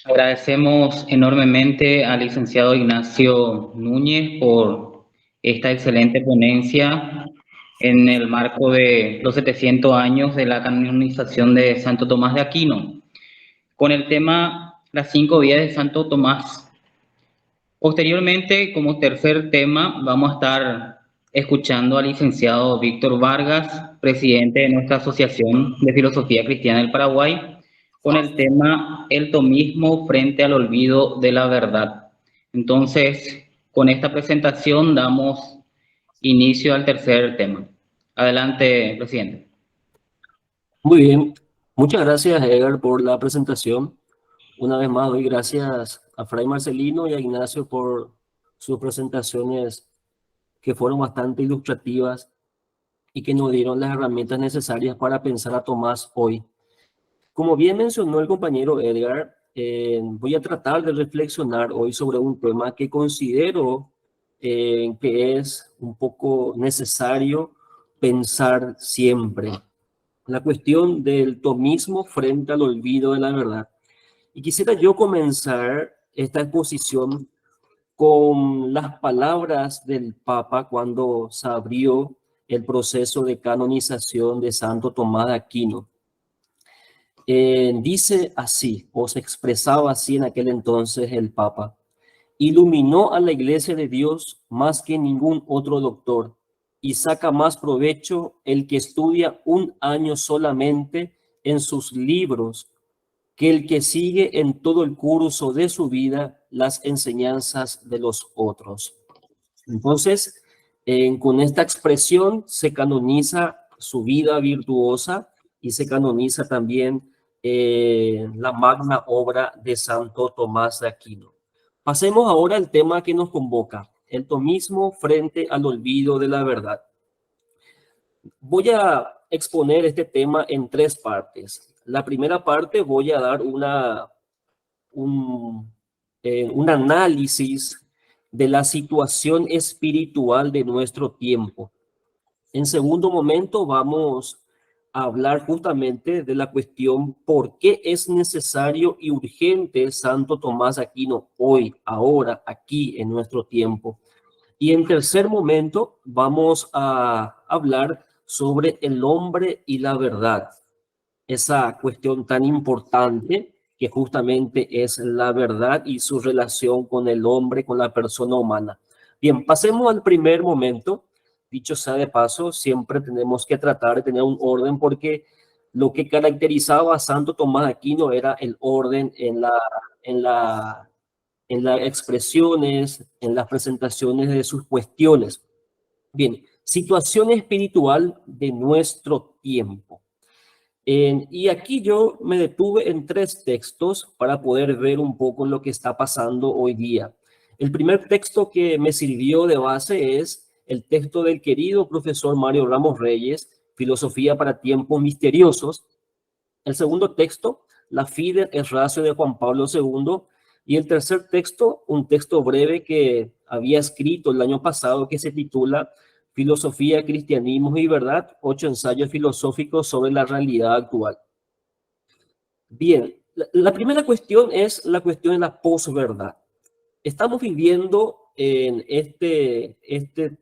Agradecemos enormemente al licenciado Ignacio Núñez por esta excelente ponencia en el marco de los 700 años de la canonización de Santo Tomás de Aquino, con el tema Las 5 vías de Santo Tomás. Posteriormente, como tercer tema, vamos a estar escuchando al licenciado Víctor Vargas, presidente de nuestra Asociación de Filosofía Cristiana del Paraguay, con el tema El tomismo frente al olvido de la verdad. Entonces, con esta presentación damos inicio al tercer tema. Adelante, presidente. Muy bien, muchas gracias Edgar por la presentación. Una vez más doy gracias a Fray Marcelino y a Ignacio por sus presentaciones que fueron bastante ilustrativas y que nos dieron las herramientas necesarias para pensar a Tomás hoy. Como bien mencionó el compañero Edgar, voy a tratar de reflexionar hoy sobre un tema que considero que es un poco necesario pensar siempre. La cuestión del tomismo frente al olvido de la verdad. Y quisiera yo comenzar esta exposición con las palabras del Papa cuando se abrió el proceso de canonización de Santo Tomás de Aquino. Dice así, o se expresaba así en aquel entonces el Papa: iluminó a la Iglesia de Dios más que ningún otro doctor, y saca más provecho el que estudia un año solamente en sus libros que el que sigue en todo el curso de su vida las enseñanzas de los otros. Entonces, con esta expresión se canoniza su vida virtuosa y se canoniza también la magna obra de Santo Tomás de Aquino. Pasemos ahora al tema que nos convoca, el tomismo frente al olvido de la verdad. Voy a exponer este tema en tres partes. La primera parte voy a dar un análisis de la situación espiritual de nuestro tiempo. En segundo momento vamos a hablar justamente de la cuestión por qué es necesario y urgente Santo Tomás de Aquino hoy, ahora, aquí, en nuestro tiempo. Y en tercer momento vamos a hablar sobre el hombre y la verdad, esa cuestión tan importante que justamente es la verdad y su relación con el hombre, con la persona humana. Bien, pasemos al primer momento. Dicho sea de paso, siempre tenemos que tratar de tener un orden porque lo que caracterizaba a Santo Tomás de Aquino era el orden en las expresiones, en las presentaciones de sus cuestiones. Bien, situación espiritual de nuestro tiempo. Y aquí yo me detuve en tres textos para poder ver un poco lo que está pasando hoy día. El primer texto que me sirvió de base es el texto del querido profesor Mario Ramos Reyes, Filosofía para tiempos misteriosos. El segundo texto, La Fides et Ratio de Juan Pablo II. Y el tercer texto, un texto breve que había escrito el año pasado que se titula Filosofía, Cristianismo y Verdad, 8 ensayos filosóficos sobre la realidad actual. Bien, la primera cuestión es la cuestión de la posverdad. Estamos viviendo en este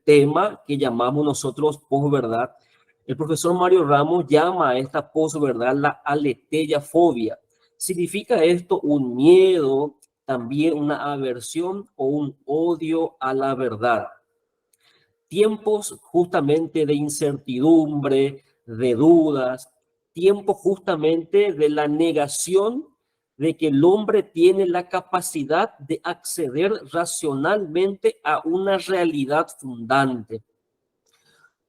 tema que llamamos nosotros posverdad. El profesor Mario Ramos llama a esta posverdad la aleteiafobia. Significa esto un miedo, también una aversión o un odio a la verdad. Tiempos justamente de incertidumbre, de dudas, tiempos justamente de la negación de que el hombre tiene la capacidad de acceder racionalmente a una realidad fundante.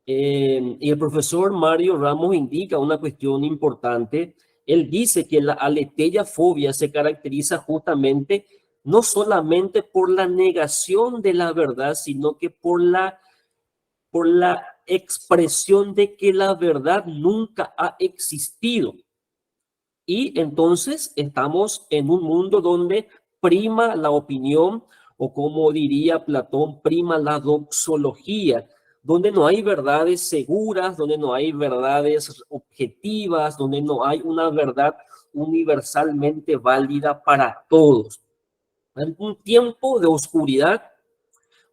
Y el profesor Mario Ramos indica una cuestión importante. Él dice que la aleteiafobia se caracteriza justamente no solamente por la negación de la verdad, sino que por la expresión de que la verdad nunca ha existido. Y entonces estamos en un mundo donde prima la opinión, o como diría Platón, prima la doxología, donde no hay verdades seguras, donde no hay verdades objetivas, donde no hay una verdad universalmente válida para todos. En un tiempo de oscuridad.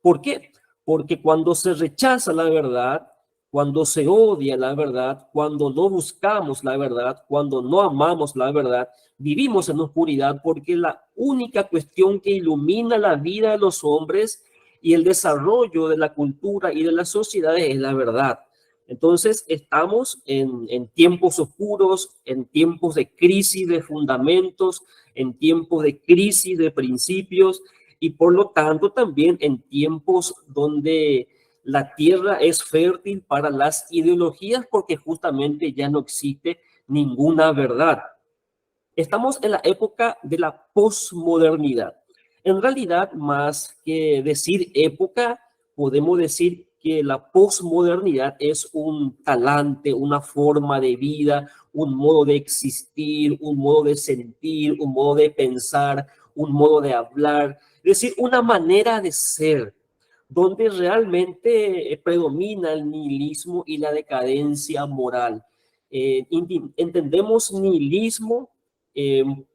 ¿Por qué? Porque cuando se rechaza la verdad, cuando se odia la verdad, cuando no buscamos la verdad, cuando no amamos la verdad, vivimos en oscuridad, porque la única cuestión que ilumina la vida de los hombres y el desarrollo de la cultura y de las sociedades es la verdad. Entonces estamos en tiempos oscuros, en tiempos de crisis de fundamentos, en tiempos de crisis de principios, y por lo tanto también en tiempos donde la tierra es fértil para las ideologías, porque justamente ya no existe ninguna verdad. Estamos en la época de la posmodernidad. En realidad, más que decir época, podemos decir que la posmodernidad es un talante, una forma de vida, un modo de existir, un modo de sentir, un modo de pensar, un modo de hablar, es decir, una manera de ser, donde realmente predomina el nihilismo y la decadencia moral. Entendemos nihilismo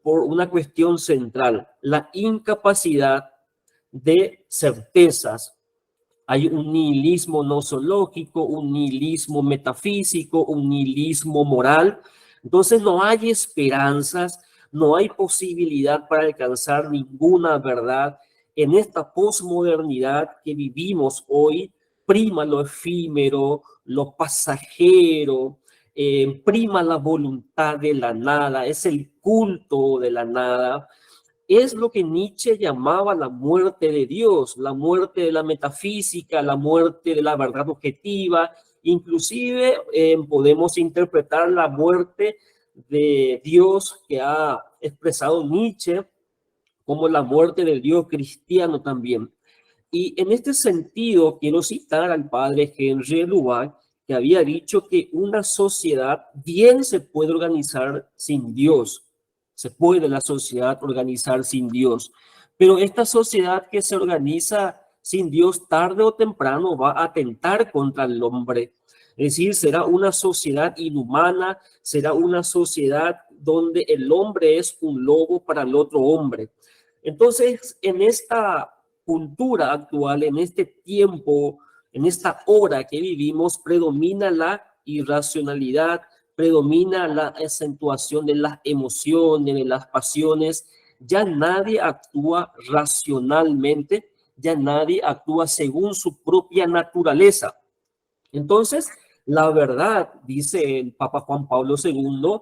por una cuestión central, la incapacidad de certezas. Hay un nihilismo nosológico, un nihilismo metafísico, un nihilismo moral. Entonces no hay esperanzas, no hay posibilidad para alcanzar ninguna verdad. En esta posmodernidad que vivimos hoy, prima lo efímero, lo pasajero, prima la voluntad de la nada, es el culto de la nada. Es lo que Nietzsche llamaba la muerte de Dios, la muerte de la metafísica, la muerte de la verdad objetiva. Inclusive podemos interpretar la muerte de Dios que ha expresado Nietzsche como la muerte del Dios cristiano también. Y en este sentido quiero citar al padre Henry Lubac, que había dicho que una sociedad bien se puede organizar sin Dios. Se puede la sociedad organizar sin Dios. Pero esta sociedad que se organiza sin Dios tarde o temprano va a atentar contra el hombre. Es decir, será una sociedad inhumana, será una sociedad donde el hombre es un lobo para el otro hombre. Entonces, en esta cultura actual, en este tiempo, en esta hora que vivimos, predomina la irracionalidad, predomina la acentuación de las emociones, de las pasiones. Ya nadie actúa racionalmente, ya nadie actúa según su propia naturaleza. Entonces, la verdad, dice el Papa Juan Pablo II,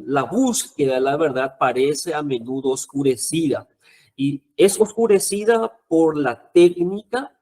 la búsqueda de la verdad parece a menudo oscurecida. Y es oscurecida por la técnica,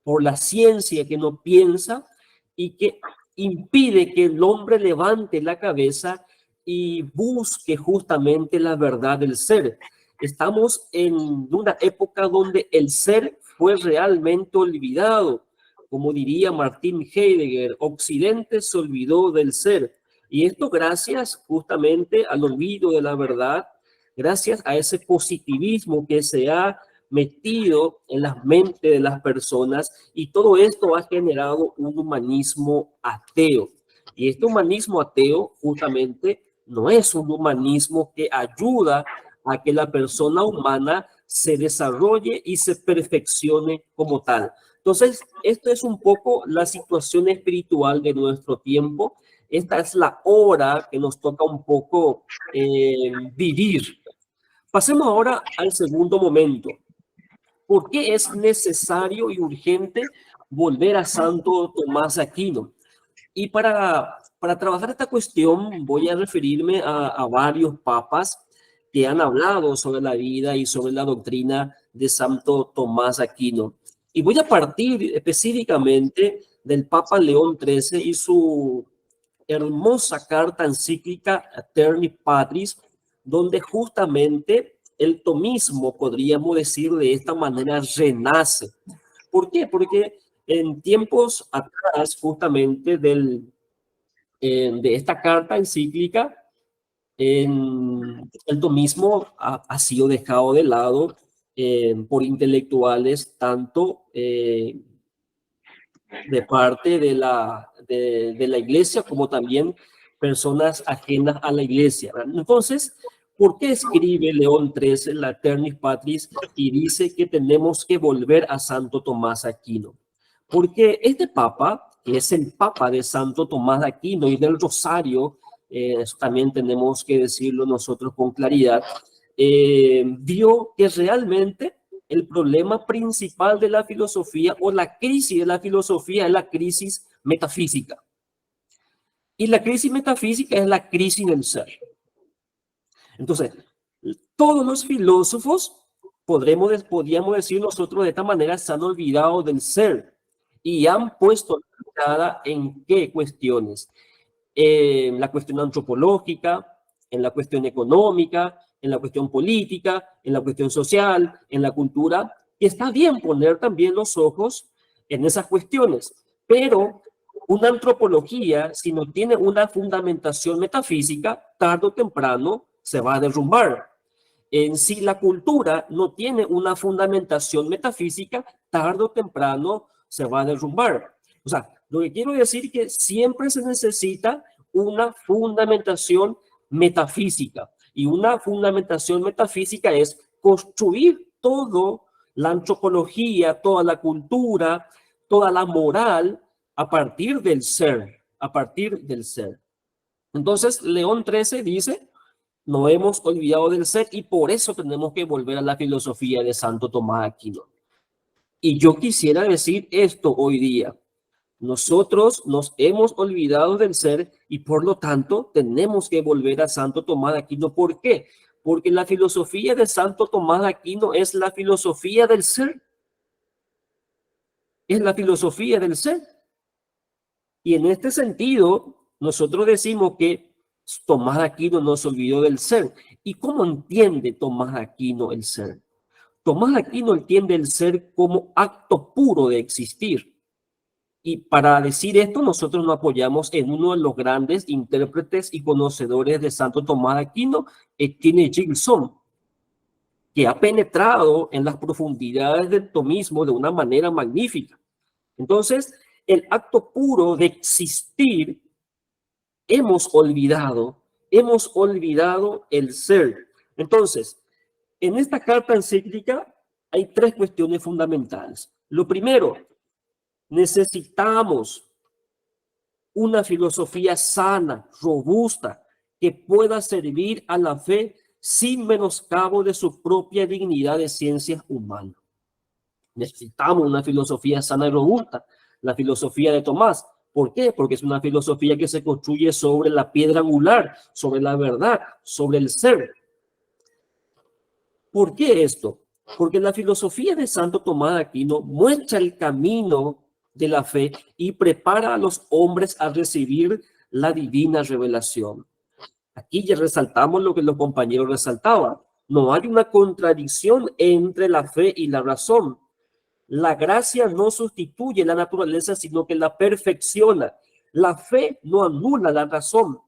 por la ciencia que no piensa y que impide que el hombre levante la cabeza y busque justamente la verdad del ser. Estamos en una época donde el ser fue realmente olvidado. Como diría Martin Heidegger, Occidente se olvidó del ser. Y esto gracias justamente al olvido de la verdad, gracias a ese positivismo que se ha metido en las mentes de las personas, y todo esto ha generado un humanismo ateo. Y este humanismo ateo justamente no es un humanismo que ayuda a que la persona humana se desarrolle y se perfeccione como tal. Entonces, esto es un poco la situación espiritual de nuestro tiempo. Esta es la hora que nos toca un poco vivir. Pasemos ahora al segundo momento. ¿Por qué es necesario y urgente volver a Santo Tomás de Aquino? Y para trabajar esta cuestión voy a referirme a varios papas que han hablado sobre la vida y sobre la doctrina de Santo Tomás de Aquino. Y voy a partir específicamente del Papa León XIII y su hermosa carta encíclica Aeterni Patris, donde justamente el tomismo, podríamos decir de esta manera, renace. ¿Por qué? Porque en tiempos atrás, justamente de esta carta encíclica, el tomismo ha sido dejado de lado por intelectuales, tanto de parte de la iglesia como también personas ajenas a la iglesia. Entonces, ¿por qué escribe León XIII la Aeternis Patris y dice que tenemos que volver a Santo Tomás de Aquino? Porque este papa, que es el papa de Santo Tomás de Aquino y del Rosario, eso también tenemos que decirlo nosotros con claridad, vio que realmente el problema principal de la filosofía o la crisis de la filosofía es la crisis metafísica. Y la crisis metafísica es la crisis del ser. Entonces, todos los filósofos, podríamos decir nosotros de esta manera, se han olvidado del ser y han puesto la mirada en qué cuestiones. En la cuestión antropológica, en la cuestión económica, en la cuestión política, en la cuestión social, en la cultura. Y está bien poner también los ojos en esas cuestiones, pero una antropología, si no tiene una fundamentación metafísica, tarde o temprano se va a derrumbar. En sí, la cultura no tiene una fundamentación metafísica, tarde o temprano se va a derrumbar. O sea, lo que quiero decir es que siempre se necesita una fundamentación metafísica. Y una fundamentación metafísica es construir toda la antropología, toda la cultura, toda la moral a partir del ser, a partir del ser. Entonces, León XIII dice, no hemos olvidado del ser y por eso tenemos que volver a la filosofía de Santo Tomás de Aquino. Y yo quisiera decir esto hoy día. Nosotros nos hemos olvidado del ser y por lo tanto tenemos que volver a Santo Tomás de Aquino. ¿Por qué? Porque la filosofía de Santo Tomás de Aquino es la filosofía del ser. Es la filosofía del ser. Y en este sentido, nosotros decimos que Tomás de Aquino no se olvidó del ser. ¿Y cómo entiende Tomás de Aquino el ser? Tomás de Aquino entiende el ser como acto puro de existir. Y para decir esto, nosotros nos apoyamos en uno de los grandes intérpretes y conocedores de Santo Tomás de Aquino, Etienne Gilson, que ha penetrado en las profundidades del tomismo de una manera magnífica. Entonces, el acto puro de existir, hemos olvidado el ser. Entonces, en esta carta encíclica hay tres cuestiones fundamentales. Lo primero, necesitamos una filosofía sana, robusta, que pueda servir a la fe sin menoscabo de su propia dignidad de ciencias humanas. Necesitamos una filosofía sana y robusta, la filosofía de Tomás. ¿Por qué? Porque es una filosofía que se construye sobre la piedra angular, sobre la verdad, sobre el ser. ¿Por qué esto? Porque la filosofía de Santo Tomás de Aquino muestra el camino de la fe y prepara a los hombres a recibir la divina revelación. Aquí ya resaltamos lo que los compañeros resaltaban. No hay una contradicción entre la fe y la razón. La gracia no sustituye la naturaleza, sino que la perfecciona. La fe no anula la razón,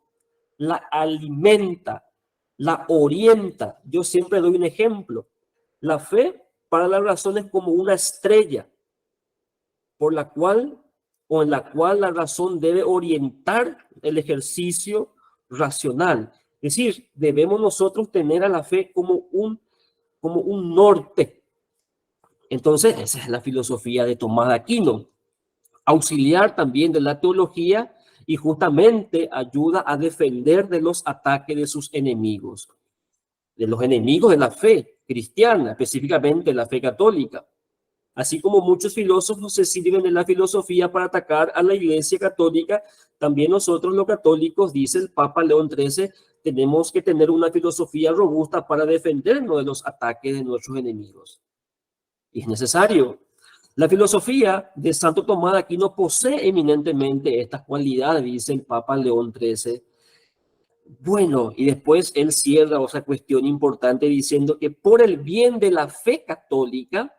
la alimenta, la orienta. Yo siempre doy un ejemplo. La fe para la razón es como una estrella por la cual o en la cual la razón debe orientar el ejercicio racional. Es decir, debemos nosotros tener a la fe como un norte. Entonces, esa es la filosofía de Tomás de Aquino. Auxiliar también de la teología y justamente ayuda a defender de los ataques de sus enemigos, de los enemigos de la fe cristiana, específicamente la fe católica. Así como muchos filósofos se sirven de la filosofía para atacar a la Iglesia católica, también nosotros los católicos, dice el Papa León XIII, tenemos que tener una filosofía robusta para defendernos de los ataques de nuestros enemigos. Y es necesario. La filosofía de Santo Tomás de Aquino posee eminentemente estas cualidades, dice el Papa León XIII. Bueno, y después él cierra otra cuestión importante diciendo que por el bien de la fe católica,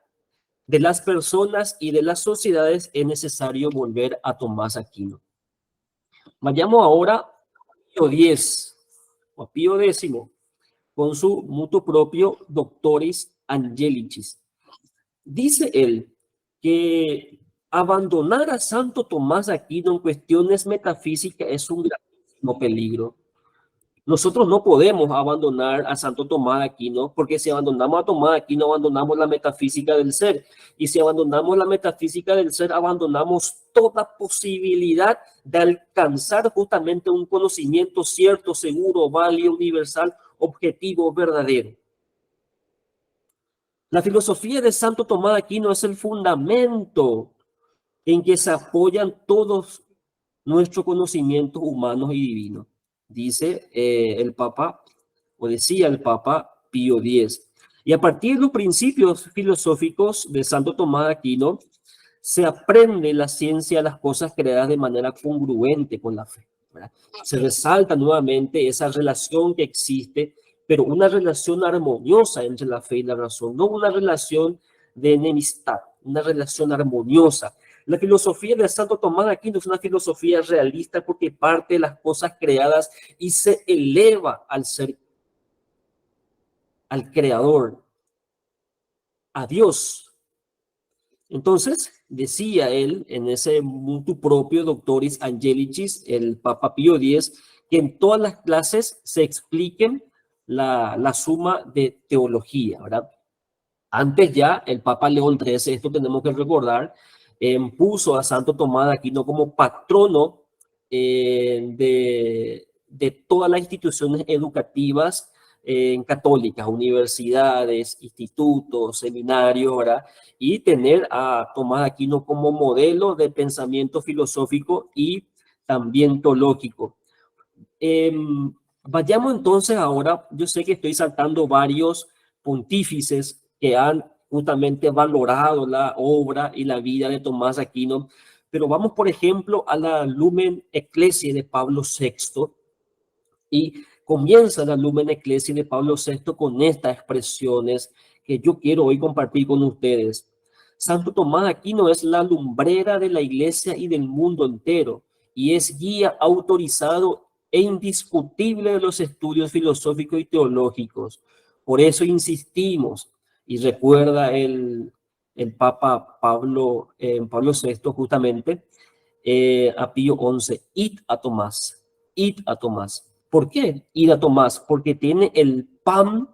de las personas y de las sociedades es necesario volver a Tomás Aquino. Vayamos ahora a Pío X o a Pío X con su mutuo propio Doctoris Angelicis. Dice él que abandonar a Santo Tomás Aquino en cuestiones metafísicas es un gravísimo máximo peligro. Nosotros no podemos abandonar a Santo Tomás de Aquino, porque si abandonamos a Tomás de Aquino, abandonamos la metafísica del ser. Y si abandonamos la metafísica del ser, abandonamos toda posibilidad de alcanzar justamente un conocimiento cierto, seguro, válido, universal, objetivo, verdadero. La filosofía de Santo Tomás de Aquino es el fundamento en que se apoyan todos nuestros conocimientos humanos y divinos. Dice el Papa, o decía el Papa Pío X. Y a partir de los principios filosóficos de Santo Tomás de Aquino, se aprende la ciencia de las cosas creadas de manera congruente con la fe, ¿verdad? Se resalta nuevamente esa relación que existe, pero una relación armoniosa entre la fe y la razón, no una relación de enemistad, una relación armoniosa. La filosofía de Santo Tomás de Aquino es una filosofía realista porque parte de las cosas creadas y se eleva al ser, al creador, a Dios. Entonces, decía él en ese Mutu Proprio Doctoris Angelicis, el Papa Pío X, que en todas las clases se expliquen la suma de teología, ¿verdad? Antes ya el Papa León XIII, esto tenemos que recordar, puso a Santo Tomás de Aquino como patrono de todas las instituciones educativas católicas, universidades, institutos, seminarios, ¿verdad? Y tener a Tomás de Aquino como modelo de pensamiento filosófico y también teológico. Vayamos entonces ahora, yo sé que estoy saltando varios pontífices que han justamente valorado la obra y la vida de Tomás de Aquino, pero vamos por ejemplo a la Lumen Ecclesiae de Pablo VI, y comienza la Lumen Ecclesiae de Pablo VI con estas expresiones que yo quiero hoy compartir con ustedes. Santo Tomás de Aquino es la lumbrera de la iglesia y del mundo entero, y es guía autorizado e indiscutible de los estudios filosóficos y teológicos. Por eso insistimos, y recuerda el Papa Pablo VI justamente, a Pío XI, id a Tomás, id a Tomás. ¿Por qué id a Tomás? Porque tiene el pan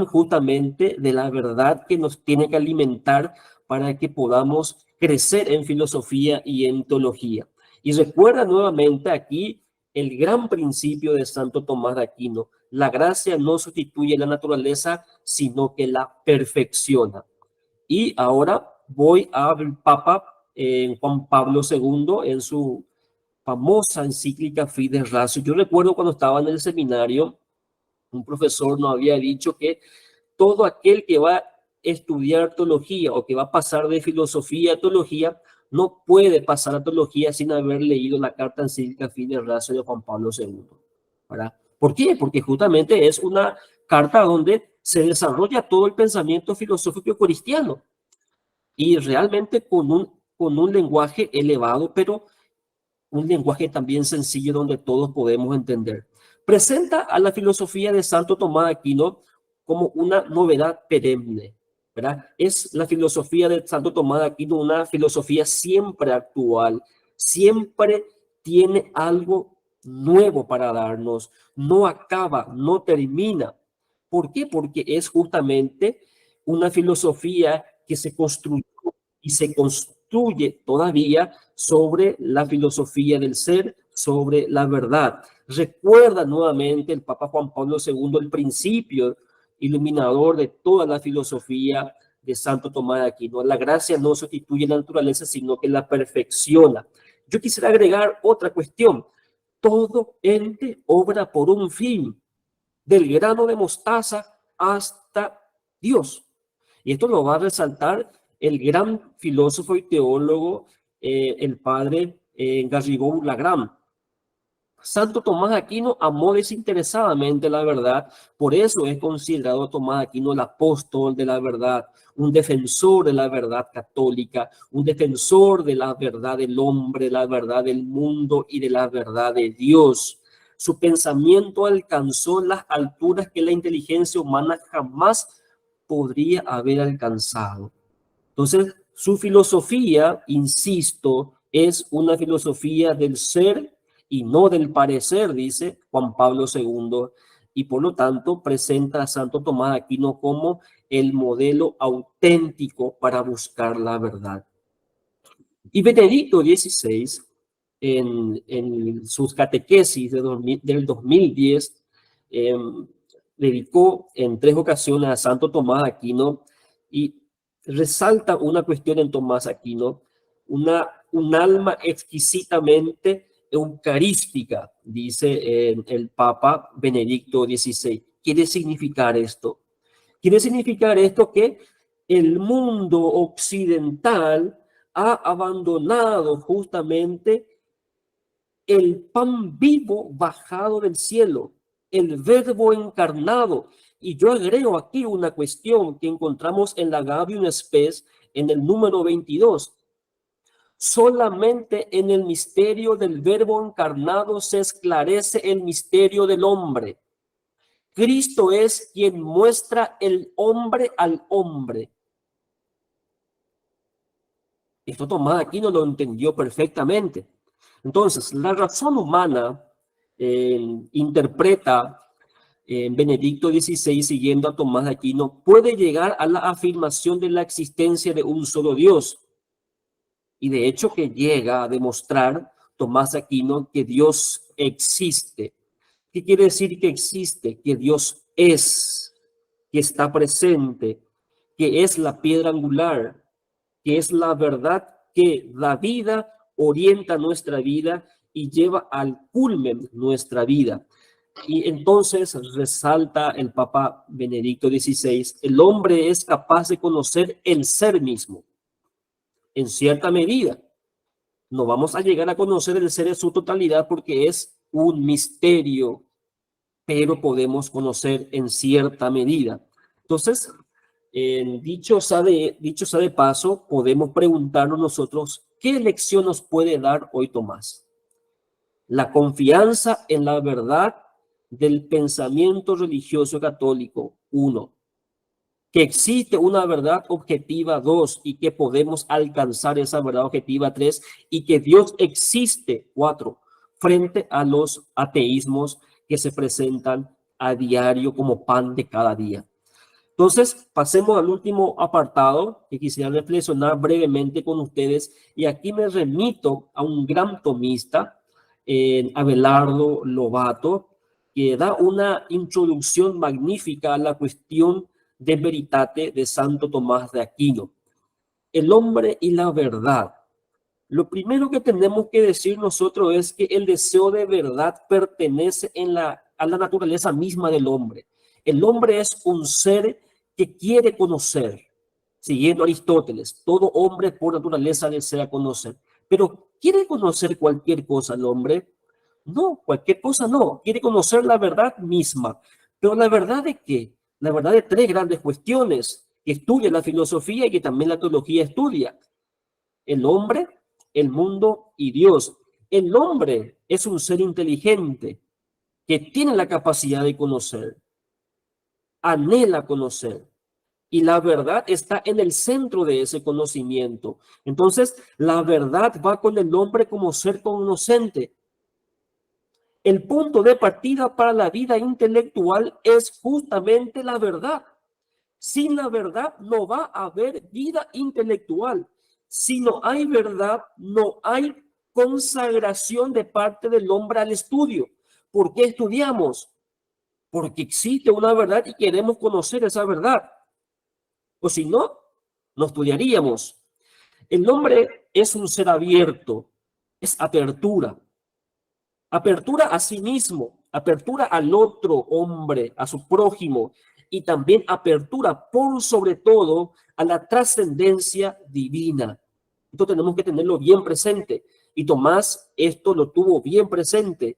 justamente de la verdad que nos tiene que alimentar para que podamos crecer en filosofía y en teología. Y recuerda nuevamente aquí el gran principio de Santo Tomás de Aquino: la gracia no sustituye la naturaleza, sino que la perfecciona. Y ahora voy al Papa Juan Pablo II en su famosa encíclica Fides Ratio. Yo recuerdo cuando estaba en el seminario, un profesor nos había dicho que todo aquel que va a estudiar teología o que va a pasar de filosofía a teología no puede pasar a teología sin haber leído la carta encíclica Fides Ratio de Juan Pablo II, ¿verdad? ¿Por qué? Porque justamente es una carta donde se desarrolla todo el pensamiento filosófico cristiano y realmente con un lenguaje elevado, pero un lenguaje también sencillo donde todos podemos entender. Presenta a la filosofía de Santo Tomás de Aquino como una novedad perenne, ¿verdad? Es la filosofía de Santo Tomás de Aquino una filosofía siempre actual, siempre tiene algo nuevo para darnos, no acaba, no termina. ¿Por qué? Porque es justamente una filosofía que se construyó y se construye todavía sobre la filosofía del ser, sobre la verdad. Recuerda nuevamente el Papa Juan Pablo II el principio iluminador de toda la filosofía de Santo Tomás de Aquino. La gracia no sustituye la naturaleza, sino que la perfecciona. Yo quisiera agregar otra cuestión. Todo ente obra por un fin, del grano de mostaza hasta Dios. Y esto lo va a resaltar el gran filósofo y teólogo, el padre Garrigou Lagrange. Santo Tomás de Aquino amó desinteresadamente la verdad, por eso es considerado Tomás de Aquino el apóstol de la verdad, un defensor de la verdad católica, un defensor de la verdad del hombre, la verdad del mundo y de la verdad de Dios. Su pensamiento alcanzó las alturas que la inteligencia humana jamás podría haber alcanzado. Entonces, su filosofía, insisto, es una filosofía del ser y no del parecer, dice Juan Pablo II, y por lo tanto presenta a Santo Tomás de Aquino como el modelo auténtico para buscar la verdad. Y Benedicto XVI, en sus catequesis del 2010, dedicó en 3 ocasiones a Santo Tomás de Aquino y resalta una cuestión en Tomás de Aquino, un alma exquisitamente eucarística, dice el Papa Benedicto XVI. ¿Quiere significar esto? Quiere significar esto que el mundo occidental ha abandonado justamente el pan vivo bajado del cielo, el verbo encarnado. Y yo agrego aquí una cuestión que encontramos en la Gaudium Spes, en el número 22. Solamente en el misterio del verbo encarnado se esclarece el misterio del hombre. Cristo es quien muestra el hombre al hombre. Esto Tomás de Aquino lo entendió perfectamente. Entonces, la razón humana interpreta Benedicto XVI, siguiendo a Tomás de Aquino, puede llegar a la afirmación de la existencia de un solo Dios. Y de hecho que llega a demostrar Tomás de Aquino que Dios existe. ¿Qué quiere decir que existe? Que Dios es, que está presente, que es la piedra angular, que es la verdad que da vida, orienta nuestra vida y lleva al culmen nuestra vida. Y entonces resalta el Papa Benedicto XVI, el hombre es capaz de conocer el ser mismo, en cierta medida. No vamos a llegar a conocer el ser en su totalidad porque es un misterio, pero podemos conocer en cierta medida. Entonces, dicho sea de paso, podemos preguntarnos nosotros, ¿qué lección nos puede dar hoy Tomás? La confianza en la verdad del pensamiento religioso católico, 1. Que existe una verdad objetiva, 2, y que podemos alcanzar esa verdad objetiva, 3, y que Dios existe, 4, frente a los ateísmos que se presentan a diario como pan de cada día. Entonces, pasemos al último apartado que quisiera reflexionar brevemente con ustedes, y aquí me remito a un gran tomista, Abelardo Lobato, que da una introducción magnífica a la cuestión de veritate de Santo Tomás de Aquino. El hombre y la verdad. Lo primero que tenemos que decir nosotros es que el deseo de verdad pertenece a la naturaleza misma del hombre. El hombre es un ser que quiere conocer. Siguiendo Aristóteles, todo hombre por naturaleza desea conocer. Pero ¿quiere conocer cualquier cosa el hombre? No, cualquier cosa no. Quiere conocer la verdad misma. ¿Pero la verdad de qué? La verdad de 3 grandes cuestiones que estudia la filosofía y que también la teología estudia. El hombre, el mundo y Dios. El hombre es un ser inteligente que tiene la capacidad de conocer, anhela conocer, y la verdad está en el centro de ese conocimiento. Entonces, la verdad va con el hombre como ser conocente. El punto de partida para la vida intelectual es justamente la verdad. Sin la verdad no va a haber vida intelectual. Si no hay verdad, no hay consagración de parte del hombre al estudio. ¿Por qué estudiamos? Porque existe una verdad y queremos conocer esa verdad. O si no, no estudiaríamos. El hombre es un ser abierto, es apertura. Apertura a sí mismo, apertura al otro hombre, a su prójimo, y también apertura por sobre todo a la trascendencia divina. Esto tenemos que tenerlo bien presente. Y Tomás esto lo tuvo bien presente.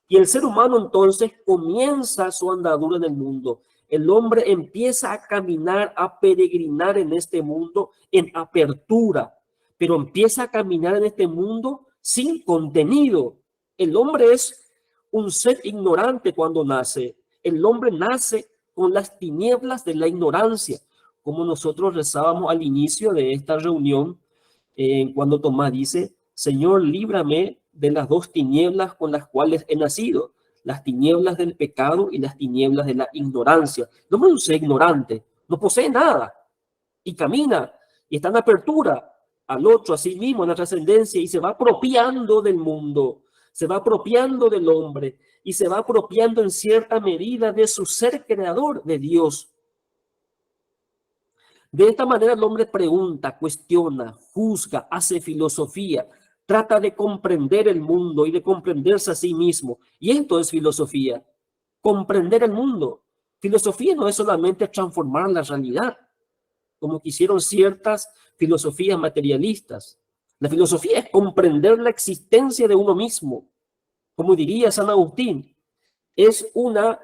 Y el ser humano entonces comienza su andadura en el mundo. El hombre empieza a caminar, a peregrinar en este mundo en apertura, pero empieza a caminar en este mundo sin contenido. El hombre es un ser ignorante cuando nace. El hombre nace con las tinieblas de la ignorancia, como nosotros rezábamos al inicio de esta reunión, cuando Tomás dice, Señor, líbrame de las dos tinieblas con las cuales he nacido, las tinieblas del pecado y las tinieblas de la ignorancia. No me sé ignorante, no posee nada y camina y está en apertura al otro, a sí mismo, en la trascendencia, y se va apropiando del mundo, se va apropiando del hombre y se va apropiando en cierta medida de su ser creador, de Dios. De esta manera el hombre pregunta, cuestiona, juzga, hace filosofía, trata de comprender el mundo y de comprenderse a sí mismo. Y esto es filosofía, comprender el mundo. Filosofía no es solamente transformar la realidad, como quisieron ciertas filosofías materialistas. La filosofía es comprender la existencia de uno mismo. Como diría San Agustín, es una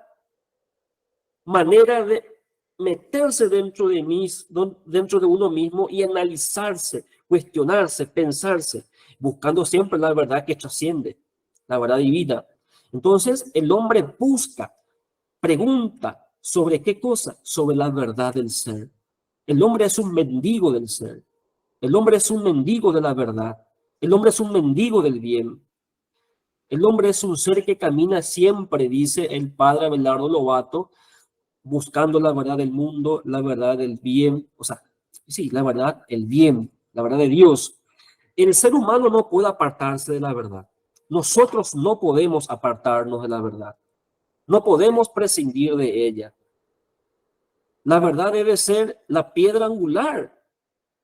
manera de meterse dentro de uno mismo y analizarse, cuestionarse, pensarse, buscando siempre la verdad que trasciende, la verdad divina. Entonces, el hombre busca, pregunta, ¿sobre qué cosa? Sobre la verdad del ser. El hombre es un mendigo del ser. El hombre es un mendigo de la verdad. El hombre es un mendigo del bien. El hombre es un ser que camina siempre, dice el padre Abelardo Lobato, buscando la verdad del mundo, la verdad del bien, o sea, sí, la verdad, el bien, la verdad de Dios. El ser humano no puede apartarse de la verdad. Nosotros no podemos apartarnos de la verdad. No podemos prescindir de ella. La verdad debe ser la piedra angular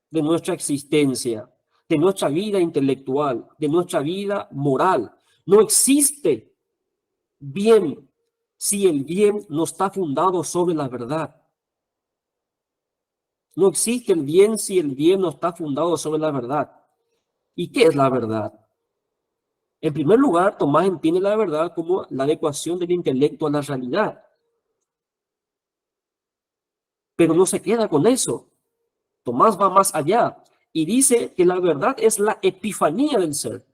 de nuestra existencia, de nuestra vida intelectual, de nuestra vida moral. No existe bien si el bien no está fundado sobre la verdad. No existe el bien si el bien no está fundado sobre la verdad. ¿Y qué es la verdad? En primer lugar, Tomás entiende la verdad como la adecuación del intelecto a la realidad. Pero no se queda con eso. Tomás va más allá y dice que la verdad es la epifanía del ser,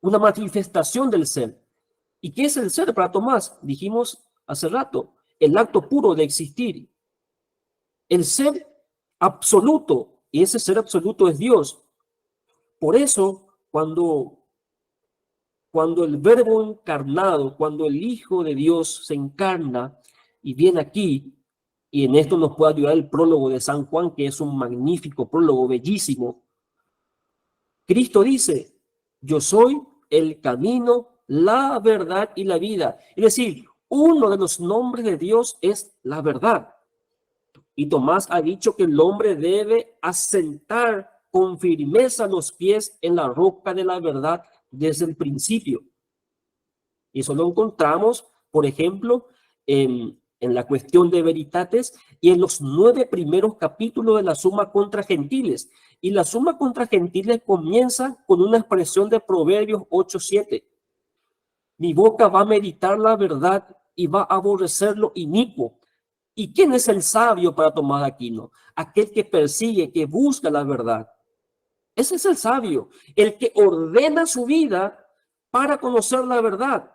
una manifestación del ser. ¿Y qué es el ser para Tomás? Dijimos hace rato, el acto puro de existir. El ser absoluto, y ese ser absoluto es Dios. Por eso, cuando el Verbo encarnado, cuando el Hijo de Dios se encarna y viene aquí, y en esto nos puede ayudar el prólogo de San Juan, que es un magnífico prólogo, bellísimo. Cristo dice, yo soy el camino, la verdad y la vida. Es decir, uno de los nombres de Dios es la verdad. Y Tomás ha dicho que el hombre debe asentar con firmeza los pies en la roca de la verdad desde el principio. Y eso lo encontramos, por ejemplo, en la cuestión de Veritates y en los 9 primeros capítulos de la Suma contra Gentiles. Y la Suma contra Gentiles comienza con una expresión de Proverbios 8:7. Mi boca va a meditar la verdad y va a aborrecer lo inicuo. ¿Y quién es el sabio para Tomás de Aquino? Aquel que persigue, que busca la verdad. Ese es el sabio, el que ordena su vida para conocer la verdad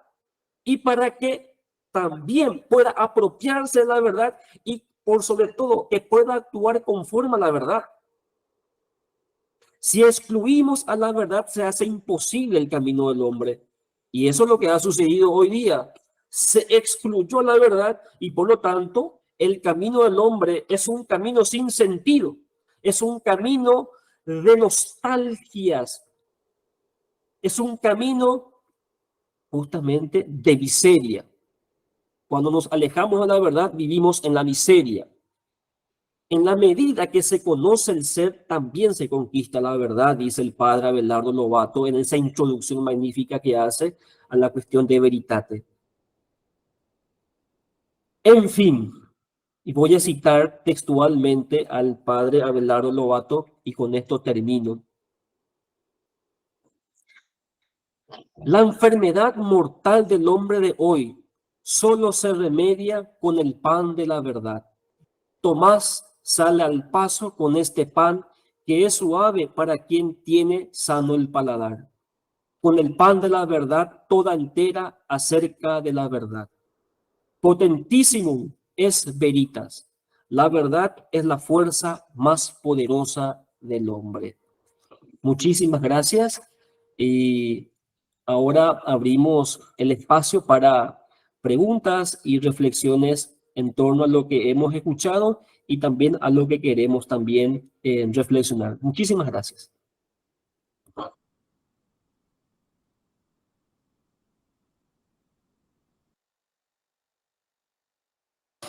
y para que también pueda apropiarse de la verdad y por sobre todo que pueda actuar conforme a la verdad. Si excluimos a la verdad, se hace imposible el camino del hombre. Y eso es lo que ha sucedido hoy día. Se excluyó la verdad y por lo tanto el camino del hombre es un camino sin sentido. Es un camino de nostalgias. Es un camino justamente de miseria. Cuando nos alejamos de la verdad, vivimos en la miseria. En la medida que se conoce el ser, también se conquista la verdad, dice el padre Abelardo Lobato en esa introducción magnífica que hace a la cuestión de Veritate. En fin, y voy a citar textualmente al padre Abelardo Lobato y con esto termino. La enfermedad mortal del hombre de hoy solo se remedia con el pan de la verdad. Tomás sale al paso con este pan que es suave para quien tiene sano el paladar. Con el pan de la verdad toda entera acerca de la verdad. Potentísimo es veritas. La verdad es la fuerza más poderosa del hombre. Muchísimas gracias. Y ahora abrimos el espacio para preguntas y reflexiones en torno a lo que hemos escuchado y también a lo que queremos también reflexionar. Muchísimas gracias.